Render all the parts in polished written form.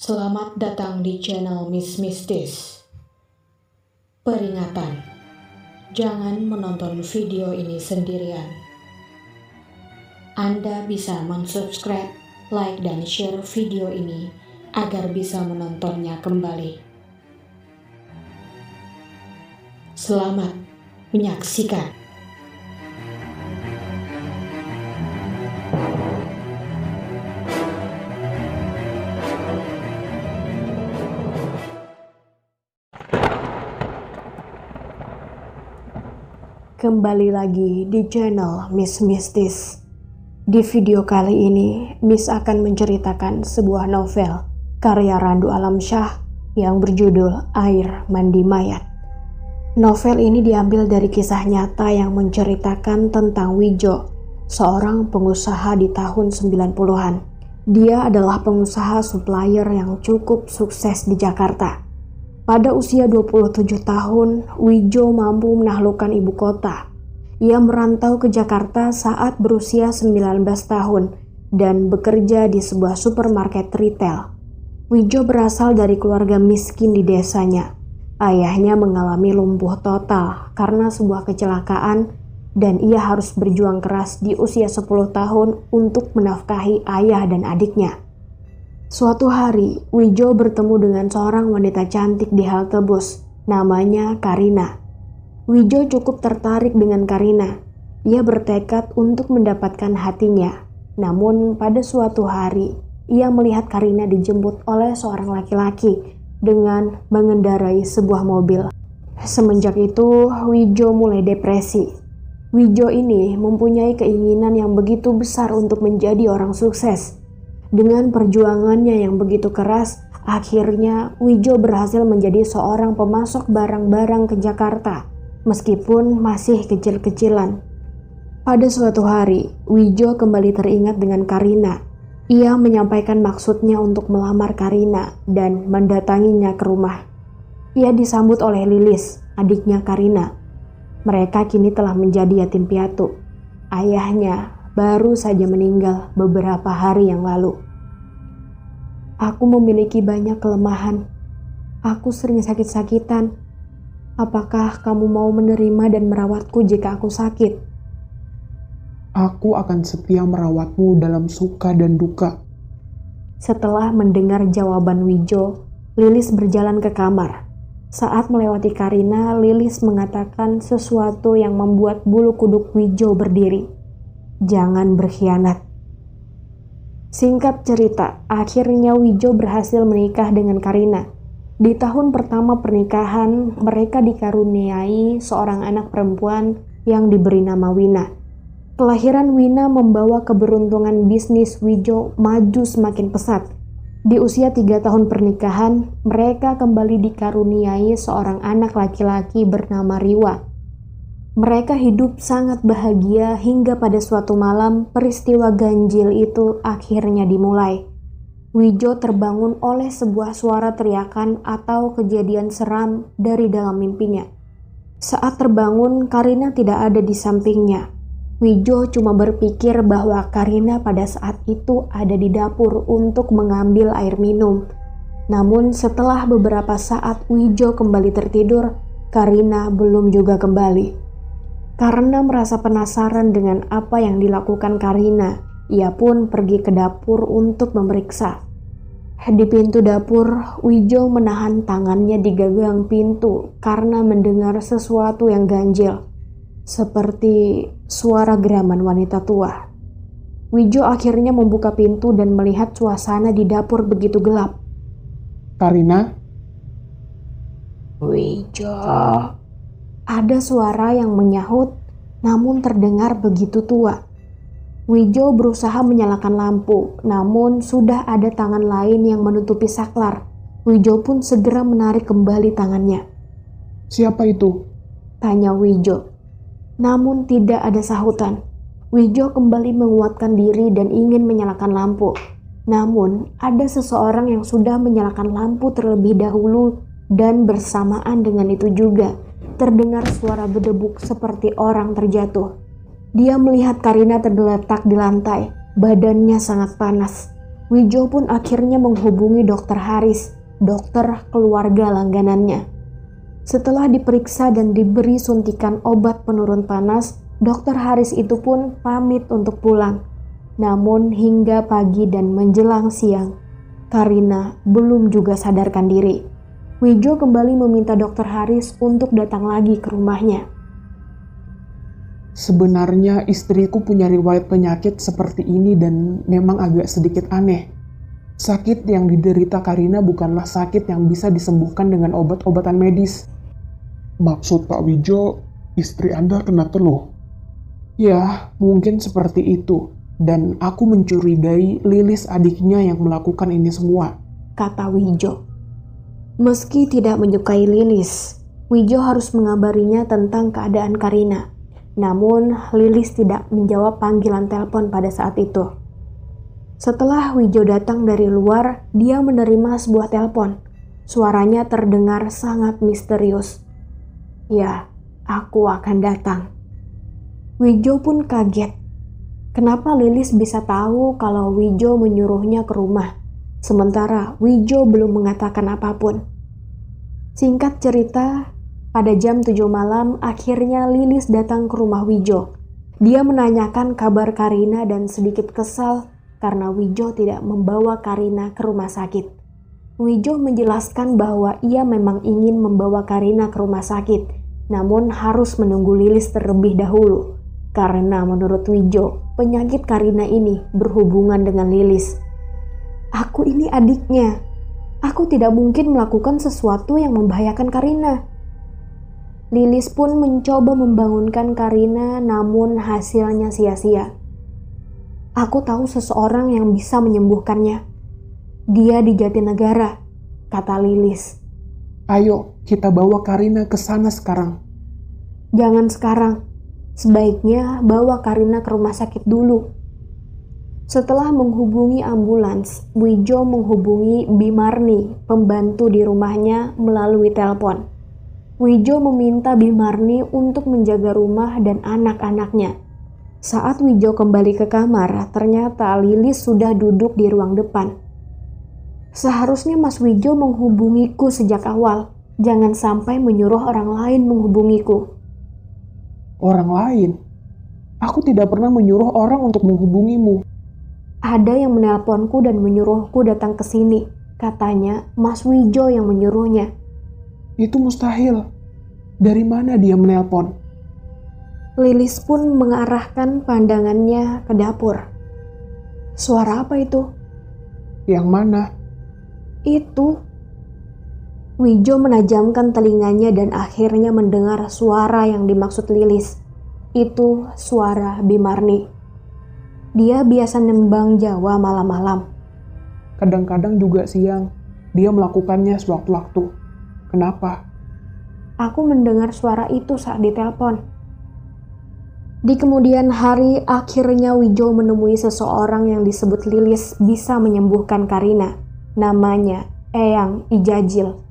Selamat datang di channel Miss Mistis. Peringatan, jangan menonton video ini sendirian. Anda bisa mensubscribe, like, dan share video ini agar bisa menontonnya kembali. Selamat menyaksikan. Kembali lagi di channel Miss Mistis. Di video kali ini, Miss akan menceritakan sebuah novel karya Randu Alamsyah yang berjudul Air Mandi Mayat. Novel ini diambil dari kisah nyata yang menceritakan tentang Wijo, seorang pengusaha di tahun 90-an. Dia adalah pengusaha supplier yang cukup sukses di Jakarta. Pada usia 27 tahun, Wijo mampu menaklukkan ibu kota. Ia merantau ke Jakarta saat berusia 19 tahun dan bekerja di sebuah supermarket retail. Wijo berasal dari keluarga miskin di desanya. Ayahnya mengalami lumpuh total karena sebuah kecelakaan dan ia harus berjuang keras di usia 10 tahun untuk menafkahi ayah dan adiknya. Suatu hari, Wijo bertemu dengan seorang wanita cantik di halte bus, namanya Karina. Wijo cukup tertarik dengan Karina. Ia bertekad untuk mendapatkan hatinya. Namun pada suatu hari, ia melihat Karina dijemput oleh seorang laki-laki dengan mengendarai sebuah mobil. Semenjak itu, Wijo mulai depresi. Wijo ini mempunyai keinginan yang begitu besar untuk menjadi orang sukses. Dengan perjuangannya yang begitu keras, akhirnya Wijo berhasil menjadi seorang pemasok barang-barang ke Jakarta, meskipun masih kecil-kecilan. Pada suatu hari, Wijo kembali teringat dengan Karina. Ia menyampaikan maksudnya untuk melamar Karina dan mendatanginya ke rumah. Ia disambut oleh Lilis, adiknya Karina. Mereka kini telah menjadi yatim piatu. Ayahnya baru saja meninggal beberapa hari yang lalu. Aku memiliki banyak kelemahan. Aku sering sakit-sakitan. Apakah kamu mau menerima dan merawatku jika aku sakit? Aku akan setia merawatmu dalam suka dan duka. Setelah mendengar jawaban Wijo, Lilis berjalan ke kamar. Saat melewati Karina, Lilis mengatakan sesuatu yang membuat bulu kuduk Wijo berdiri. Jangan berkhianat. Singkat cerita, akhirnya Wijo berhasil menikah dengan Karina. Di tahun pertama pernikahan, mereka dikaruniai seorang anak perempuan yang diberi nama Wina. Kelahiran Wina membawa keberuntungan bisnis Wijo maju semakin pesat. Di usia 3 tahun pernikahan, mereka kembali dikaruniai seorang anak laki-laki bernama Riwa. Mereka hidup sangat bahagia hingga pada suatu malam peristiwa ganjil itu akhirnya dimulai. Wijo terbangun oleh sebuah suara teriakan atau kejadian seram dari dalam mimpinya. Saat terbangun, Karina tidak ada di sampingnya. Wijo cuma berpikir bahwa Karina pada saat itu ada di dapur untuk mengambil air minum. Namun setelah beberapa saat Wijo kembali tertidur, Karina belum juga kembali. Karena merasa penasaran dengan apa yang dilakukan Karina, ia pun pergi ke dapur untuk memeriksa. Di pintu dapur, Wijo menahan tangannya di gagang pintu karena mendengar sesuatu yang ganjil, seperti suara geraman wanita tua. Wijo akhirnya membuka pintu dan melihat suasana di dapur begitu gelap. Karina? Wijo. Ada suara yang menyahut, namun terdengar begitu tua. Wijo berusaha menyalakan lampu, namun sudah ada tangan lain yang menutupi saklar. Wijo pun segera menarik kembali tangannya. Siapa itu? Tanya Wijo. Namun tidak ada sahutan. Wijo kembali menguatkan diri dan ingin menyalakan lampu. Namun ada seseorang yang sudah menyalakan lampu terlebih dahulu dan bersamaan dengan itu juga terdengar suara berdebuk seperti orang terjatuh. Dia melihat Karina tergeletak di lantai, badannya sangat panas. Wijo pun akhirnya menghubungi Dokter Haris, dokter keluarga langganannya. Setelah diperiksa dan diberi suntikan obat penurun panas, Dokter Haris itu pun pamit untuk pulang. Namun hingga pagi dan menjelang siang, Karina belum juga sadarkan diri. Wijo kembali meminta Dokter Haris untuk datang lagi ke rumahnya. Sebenarnya istriku punya riwayat penyakit seperti ini dan memang agak sedikit aneh. Sakit yang diderita Karina bukanlah sakit yang bisa disembuhkan dengan obat-obatan medis. Maksud Pak Wijo, istri Anda kena teluh? Ya, mungkin seperti itu. Dan aku mencurigai Lilis adiknya yang melakukan ini semua, kata Wijo. Meski tidak menyukai Lilis, Wijo harus mengabarinya tentang keadaan Karina. Namun, Lilis tidak menjawab panggilan telepon pada saat itu. Setelah Wijo datang dari luar, dia menerima sebuah telepon. Suaranya terdengar sangat misterius. Ya, aku akan datang. Wijo pun kaget. Kenapa Lilis bisa tahu kalau Wijo menyuruhnya ke rumah, sementara Wijo belum mengatakan apapun? Singkat cerita, pada jam 7 malam akhirnya Lilis datang ke rumah Wijo. Dia menanyakan kabar Karina dan sedikit kesal karena Wijo tidak membawa Karina ke rumah sakit. Wijo menjelaskan bahwa ia memang ingin membawa Karina ke rumah sakit, namun harus menunggu Lilis terlebih dahulu. Karena menurut Wijo, penyakit Karina ini berhubungan dengan Lilis. Aku ini adiknya. Aku tidak mungkin melakukan sesuatu yang membahayakan Karina. Lilis pun mencoba membangunkan Karina, namun hasilnya sia-sia. Aku tahu seseorang yang bisa menyembuhkannya. Dia di Jatinegara, kata Lilis. Ayo, kita bawa Karina ke sana sekarang. Jangan sekarang. Sebaiknya bawa Karina ke rumah sakit dulu. Setelah menghubungi ambulans, Wijo menghubungi Bimarni, pembantu di rumahnya, melalui telepon. Wijo meminta Bimarni untuk menjaga rumah dan anak-anaknya. Saat Wijo kembali ke kamar, ternyata Lilis sudah duduk di ruang depan. Seharusnya Mas Wijo menghubungiku sejak awal. Jangan sampai menyuruh orang lain menghubungiku. Orang lain? Aku tidak pernah menyuruh orang untuk menghubungimu. Ada yang menelponku dan menyuruhku datang ke sini. Katanya Mas Wijo yang menyuruhnya. Itu mustahil. Dari mana dia menelpon? Lilis pun mengarahkan pandangannya ke dapur. Suara apa itu? Yang mana? Itu. Wijo menajamkan telinganya dan akhirnya mendengar suara yang dimaksud Lilis. Itu suara Bimarni. Dia biasa nembang Jawa malam-malam. Kadang-kadang juga siang. Dia melakukannya sewaktu-waktu. Kenapa? Aku mendengar suara itu saat ditelepon. Di kemudian hari, akhirnya Wijo menemui seseorang yang disebut Lilis bisa menyembuhkan Karina. Namanya Eyang Ijajil.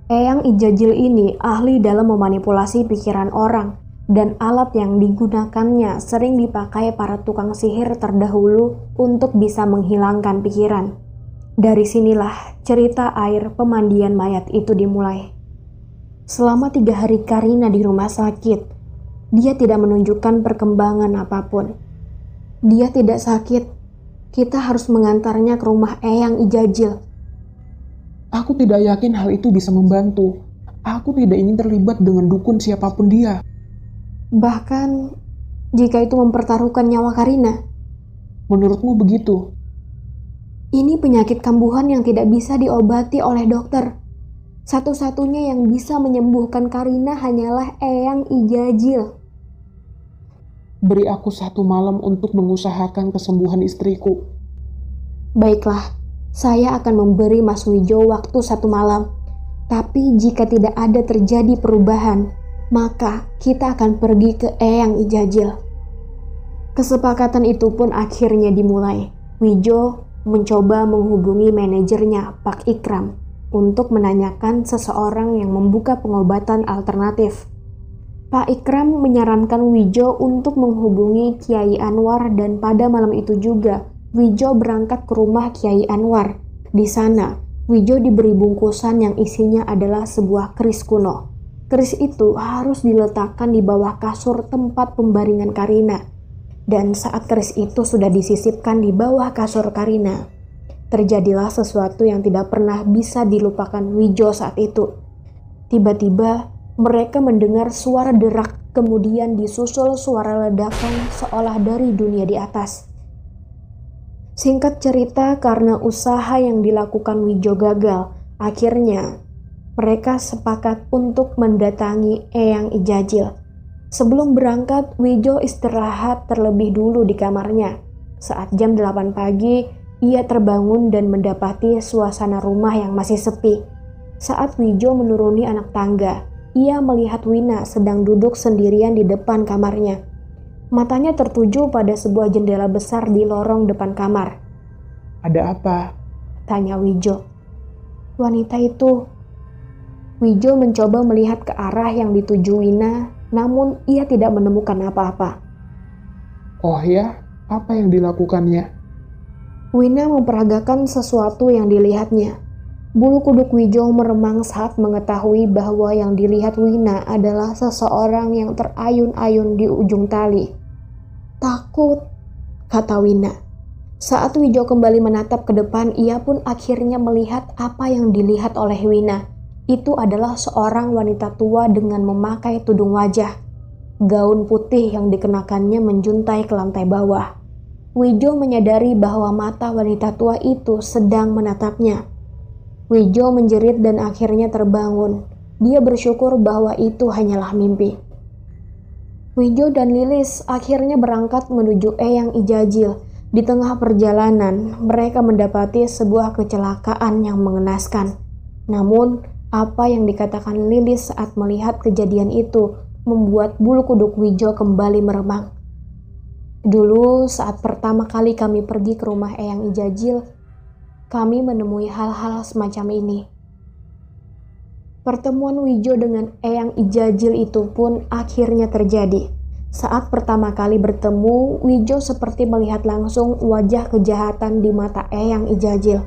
Eyang Ijajil ini ahli dalam memanipulasi pikiran orang, dan alat yang digunakannya sering dipakai para tukang sihir terdahulu untuk bisa menghilangkan pikiran. Dari sinilah cerita air pemandian mayat itu dimulai. Selama 3 hari Karina di rumah sakit, dia tidak menunjukkan perkembangan apapun. Dia tidak sakit. Kita harus mengantarnya ke rumah Eyang Ijajil. Aku tidak yakin hal itu bisa membantu. Aku tidak ingin terlibat dengan dukun siapapun dia. Bahkan jika itu mempertaruhkan nyawa Karina. Menurutmu begitu? Ini penyakit kambuhan yang tidak bisa diobati oleh dokter. Satu-satunya yang bisa menyembuhkan Karina hanyalah Eyang Ijajil. Beri aku 1 malam untuk mengusahakan kesembuhan istriku. Baiklah, saya akan memberi Mas Wijo waktu 1 malam. Tapi jika tidak ada terjadi perubahan, maka kita akan pergi ke Eyang Ijajil. Kesepakatan itu pun akhirnya dimulai. Wijo mencoba menghubungi manajernya, Pak Ikram, untuk menanyakan seseorang yang membuka pengobatan alternatif. Pak Ikram menyarankan Wijo untuk menghubungi Kiai Anwar dan pada malam itu juga Wijo berangkat ke rumah Kiai Anwar. Di sana, Wijo diberi bungkusan yang isinya adalah sebuah keris kuno. Keris itu harus diletakkan di bawah kasur tempat pembaringan Karina. Dan saat keris itu sudah disisipkan di bawah kasur Karina, terjadilah sesuatu yang tidak pernah bisa dilupakan Wijo saat itu. Tiba-tiba, mereka mendengar suara derak, kemudian disusul suara ledakan seolah dari dunia di atas. Singkat cerita, karena usaha yang dilakukan Wijo gagal, akhirnya mereka sepakat untuk mendatangi Eyang Ijajil. Sebelum berangkat, Wijo istirahat terlebih dulu di kamarnya. Saat jam 8 pagi, ia terbangun dan mendapati suasana rumah yang masih sepi. Saat Wijo menuruni anak tangga, ia melihat Wina sedang duduk sendirian di depan kamarnya. Matanya tertuju pada sebuah jendela besar di lorong depan kamar. Ada apa? Tanya Wijo. Wanita itu. Wijo mencoba melihat ke arah yang dituju Wina, namun ia tidak menemukan apa-apa. Oh ya, apa yang dilakukannya? Wina memperagakan sesuatu yang dilihatnya. Bulu kuduk Wijo meremang saat mengetahui bahwa yang dilihat Wina adalah seseorang yang terayun-ayun di ujung tali. Takut, kata Wina. Saat Wijo kembali menatap ke depan, ia pun akhirnya melihat apa yang dilihat oleh Wina. Itu adalah seorang wanita tua dengan memakai tudung wajah. Gaun putih yang dikenakannya menjuntai ke lantai bawah. Wijo menyadari bahwa mata wanita tua itu sedang menatapnya. Wijo menjerit dan akhirnya terbangun. Dia bersyukur bahwa itu hanyalah mimpi. Wijo dan Lilis akhirnya berangkat menuju Eyang Ijajil. Di tengah perjalanan, mereka mendapati sebuah kecelakaan yang mengenaskan. Namun, apa yang dikatakan Lilis saat melihat kejadian itu membuat bulu kuduk Wijo kembali meremang. Dulu, saat pertama kali kami pergi ke rumah Eyang Ijajil, kami menemui hal-hal semacam ini. Pertemuan Wijo dengan Eyang Ijajil itu pun akhirnya terjadi. Saat pertama kali bertemu, Wijo seperti melihat langsung wajah kejahatan di mata Eyang Ijajil.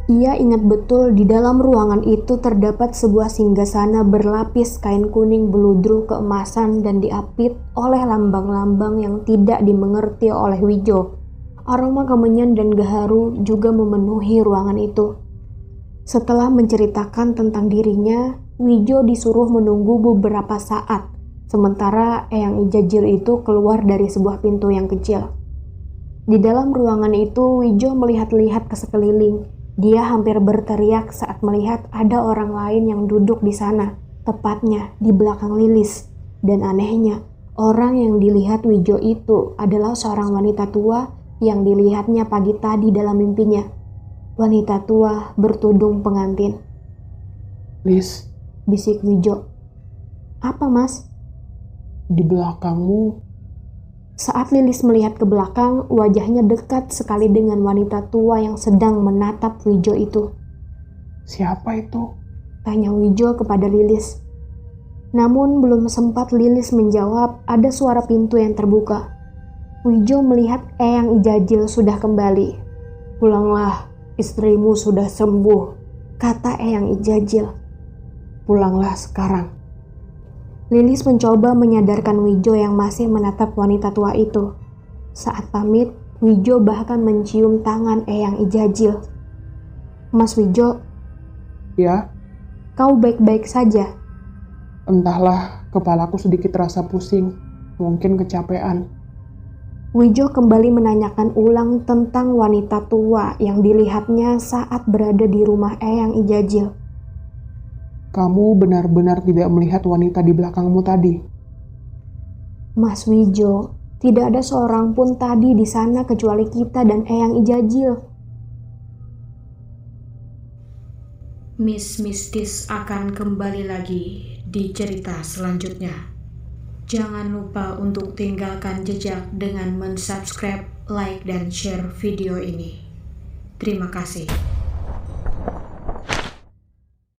Ia ingat betul di dalam ruangan itu terdapat sebuah singgasana berlapis kain kuning beludru keemasan dan diapit oleh lambang-lambang yang tidak dimengerti oleh Wijo. Aroma kemenyan dan gaharu juga memenuhi ruangan itu. Setelah menceritakan tentang dirinya, Wijo disuruh menunggu beberapa saat, sementara Eyang Ijajil itu keluar dari sebuah pintu yang kecil. Di dalam ruangan itu, Wijo melihat-lihat ke sekeliling. Dia hampir berteriak saat melihat ada orang lain yang duduk di sana, tepatnya di belakang Lilis. Dan anehnya, orang yang dilihat Wijo itu adalah seorang wanita tua yang dilihatnya pagi tadi dalam mimpinya. Wanita tua bertudung pengantin. Lis, Bisik Wijo. Apa, Mas? di belakangmu. Saat Lilis melihat ke belakang, wajahnya dekat sekali dengan wanita tua yang sedang menatap Wijo itu. Siapa itu? Tanya Wijo kepada Lilis. Namun belum sempat Lilis menjawab, ada suara pintu yang terbuka. Wijo melihat Eyang Ijajil sudah kembali. Pulanglah, istrimu sudah sembuh, kata Eyang Ijajil. Pulanglah sekarang. Lilis mencoba menyadarkan Wijo yang masih menatap wanita tua itu. Saat pamit, Wijo bahkan mencium tangan Eyang Ijajil. Mas Wijo, Ya, kau baik-baik saja? entahlah, kepalaku sedikit terasa pusing. Mungkin kecapean. Wijo kembali menanyakan ulang tentang wanita tua yang dilihatnya saat berada di rumah Eyang Ijajil. Kamu benar-benar tidak melihat wanita di belakangmu tadi? Mas Wijo, tidak ada seorang pun tadi di sana kecuali kita dan Eyang Ijajil. Miss Mistis akan kembali lagi di cerita selanjutnya. Jangan lupa untuk tinggalkan jejak dengan mensubscribe, like, dan share video ini. Terima kasih.